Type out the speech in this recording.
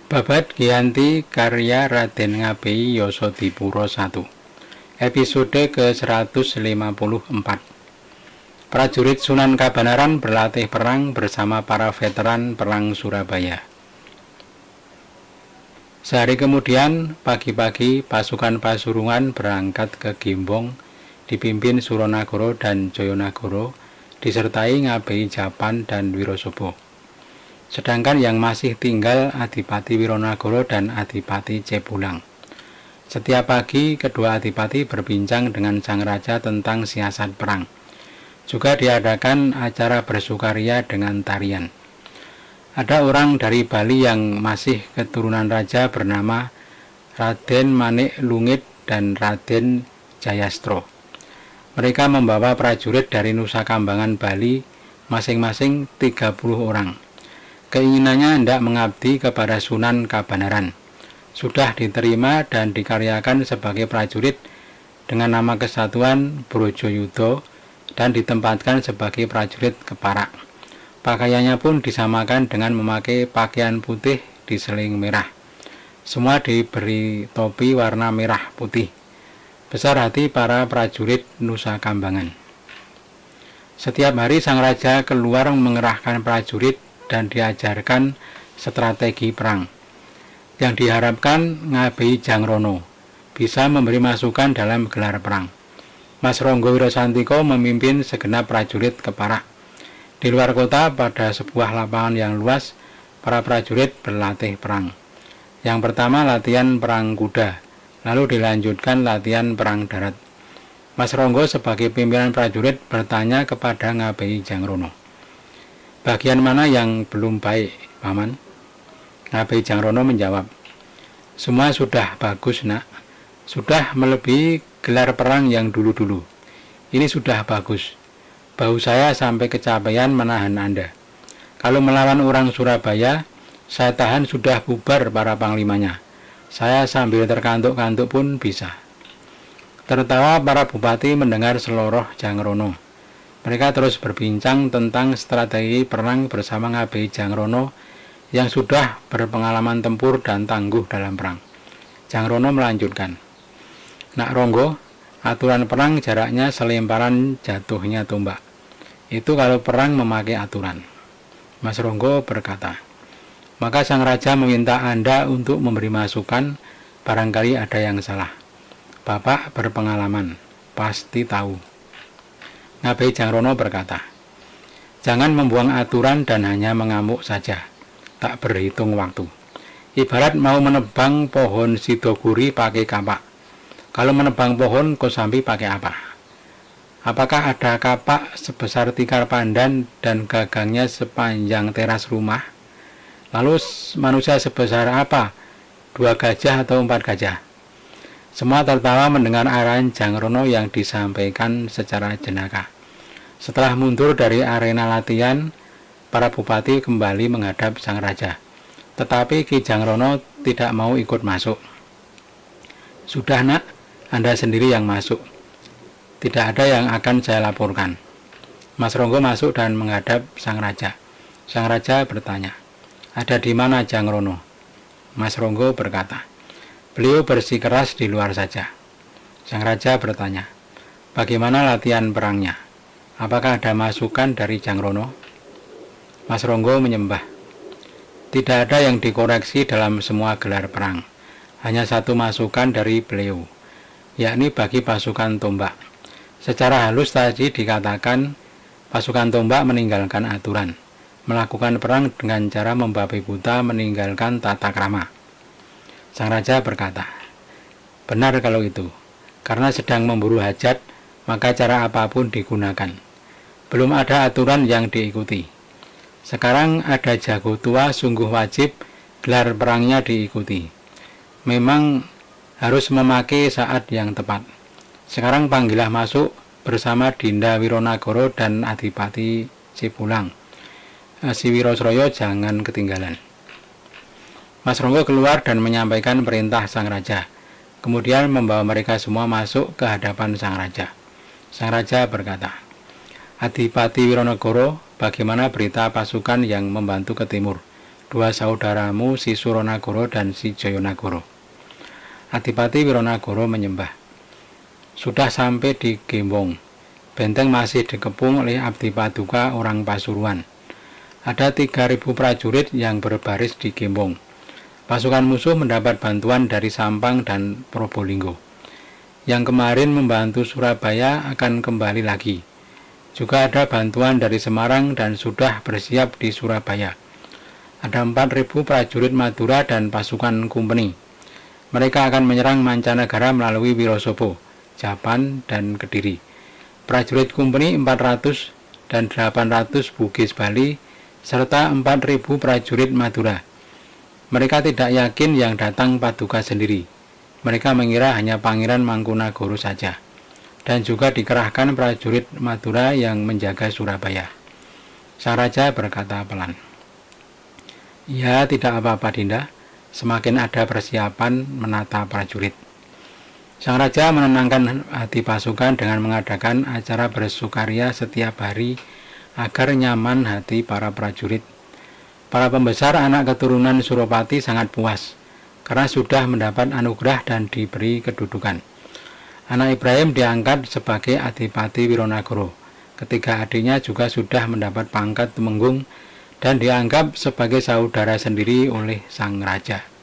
Babad Giyanti karya Raden Ngabei Yasadipura 1. Episode ke-154. Prajurit Sunan Kabanaran berlatih perang bersama para veteran perang Surabaya. Sehari kemudian, pagi-pagi pasukan Pasurungan berangkat ke Gimbong dipimpin Suronagoro dan Joyonagoro disertai Ngabei Japan dan Wirosobo. Sedangkan yang masih tinggal Adipati Wironagoro dan Adipati Cepulang. Setiap pagi, kedua adipati berbincang dengan sang raja tentang siasat perang. Juga diadakan acara bersukaria dengan tarian. Ada orang dari Bali yang masih keturunan raja bernama Raden Manik Lungit dan Raden Jayastro. Mereka membawa prajurit dari Nusa Kambangan Bali masing-masing 30 orang. Keinginannya hendak mengabdi kepada Sunan Kabanaran. Sudah diterima dan dikaryakan sebagai prajurit dengan nama kesatuan Brojoyudo dan ditempatkan sebagai prajurit keparak. Pakaiannya pun disamakan dengan memakai pakaian putih diseling merah. Semua diberi topi warna merah putih. Besar hati para prajurit Nusa Kambangan. Setiap hari sang raja keluar mengerahkan prajurit dan diajarkan strategi perang. Yang diharapkan Ngabei Jangrono bisa memberi masukan dalam gelar perang. Mas Ronggo Wirosantiko memimpin segenap prajurit keparak. Di luar kota pada sebuah lapangan yang luas, para prajurit berlatih perang. Yang pertama latihan perang kuda, lalu dilanjutkan latihan perang darat. Mas Ronggo sebagai pimpinan prajurit bertanya kepada Ngabei Jangrono, "Bagian mana yang belum baik, Paman?" Ngabei Jangrono menjawab, "Semua sudah bagus, Nak. Sudah melebihi gelar perang yang dulu-dulu. Ini sudah bagus. Bau saya sampai kecapean menahan Anda. Kalau melawan orang Surabaya, saya tahan sudah bubar para panglimanya. Saya sambil terkantuk-kantuk pun bisa." Tertawa para bupati mendengar seloroh Jangrono. Mereka terus berbincang tentang strategi perang bersama Ngabei Jangrono yang sudah berpengalaman tempur dan tangguh dalam perang. Jangrono melanjutkan, "Nak Ronggo, aturan perang jaraknya selemparan jatuhnya tombak. Itu kalau perang memakai aturan." Mas Ronggo berkata, "Maka sang raja meminta Anda untuk memberi masukan, barangkali ada yang salah. Bapak berpengalaman, pasti tahu." Ngabei Jangrono berkata, "Jangan membuang aturan dan hanya mengamuk saja, tak berhitung waktu. Ibarat mau menebang pohon sidoguri pakai kapak. Kalau menebang pohon kosambi pakai apa? Apakah ada kapak sebesar tikar pandan dan gagangnya sepanjang teras rumah? Lalu manusia sebesar apa? 2 gajah atau 4 gajah?" Semua tertawa mendengar arahan Jangrono yang disampaikan secara jenaka. Setelah mundur dari arena latihan, para bupati kembali menghadap sang raja. Tetapi Ki Jangrono tidak mau ikut masuk. "Sudah, Nak, Anda sendiri yang masuk. Tidak ada yang akan saya laporkan." Mas Ronggo masuk dan menghadap sang raja. Sang raja bertanya, "Ada di mana Jangrono?" Mas Ronggo berkata, "Beliau bersikeras di luar saja." Sang raja bertanya, "Bagaimana latihan perangnya? Apakah ada masukan dari Jangrono?" Mas Ronggo menyembah, "Tidak ada yang dikoreksi dalam semua gelar perang. Hanya satu masukan dari beliau, yakni bagi pasukan tombak. Secara halus tadi dikatakan pasukan tombak meninggalkan aturan, melakukan perang dengan cara membabi buta meninggalkan tata krama." Sang raja berkata, "Benar kalau itu. Karena sedang memburu hajat, maka cara apapun digunakan. Belum ada aturan yang diikuti. Sekarang ada jago tua, sungguh wajib gelar perangnya diikuti. Memang harus memakai saat yang tepat. Sekarang panggillah masuk bersama Dinda Wironagoro dan Adipati Cepulang. Si Wirosroyo jangan ketinggalan." Mas Ronggo keluar dan menyampaikan perintah sang raja. Kemudian membawa mereka semua masuk ke hadapan sang raja. Sang raja berkata, "Adipati Wironagoro, bagaimana berita pasukan yang membantu ke timur? dua saudaramu si Suronagoro dan si Jayanagara. Adipati Wiranagara menyembah. Sudah sampai di Gembong. Benteng masih dikepung oleh abdi paduka orang Pasuruan. Ada 3.000 prajurit yang berbaris di Gembong. Pasukan musuh mendapat bantuan dari Sampang dan Probolinggo. Yang kemarin membantu Surabaya akan kembali lagi. Juga ada bantuan dari Semarang dan sudah bersiap di Surabaya. Ada 4.000 prajurit Madura dan pasukan Kumpeni. Mereka akan menyerang mancanegara melalui Wirosobo, Japan, dan Kediri. Prajurit Kumpeni 400 dan 800 Bugis Bali, serta 4.000 prajurit Madura. Mereka tidak yakin yang datang paduka sendiri. Mereka mengira hanya Pangeran Mangkunagara saja. Dan juga dikerahkan prajurit Madura yang menjaga Surabaya. Sang raja berkata pelan, "Ya, tidak apa-apa Dinda, semakin ada persiapan menata prajurit." Sang raja menenangkan hati pasukan dengan mengadakan acara bersukaria setiap hari agar nyaman hati para prajurit. Para pembesar anak keturunan Suropati sangat puas karena sudah mendapat anugerah dan diberi kedudukan. Anak Ibrahim diangkat sebagai Adipati Wiranagara. Ketiga adiknya juga sudah mendapat pangkat Tumenggung dan dianggap sebagai saudara sendiri oleh sang raja.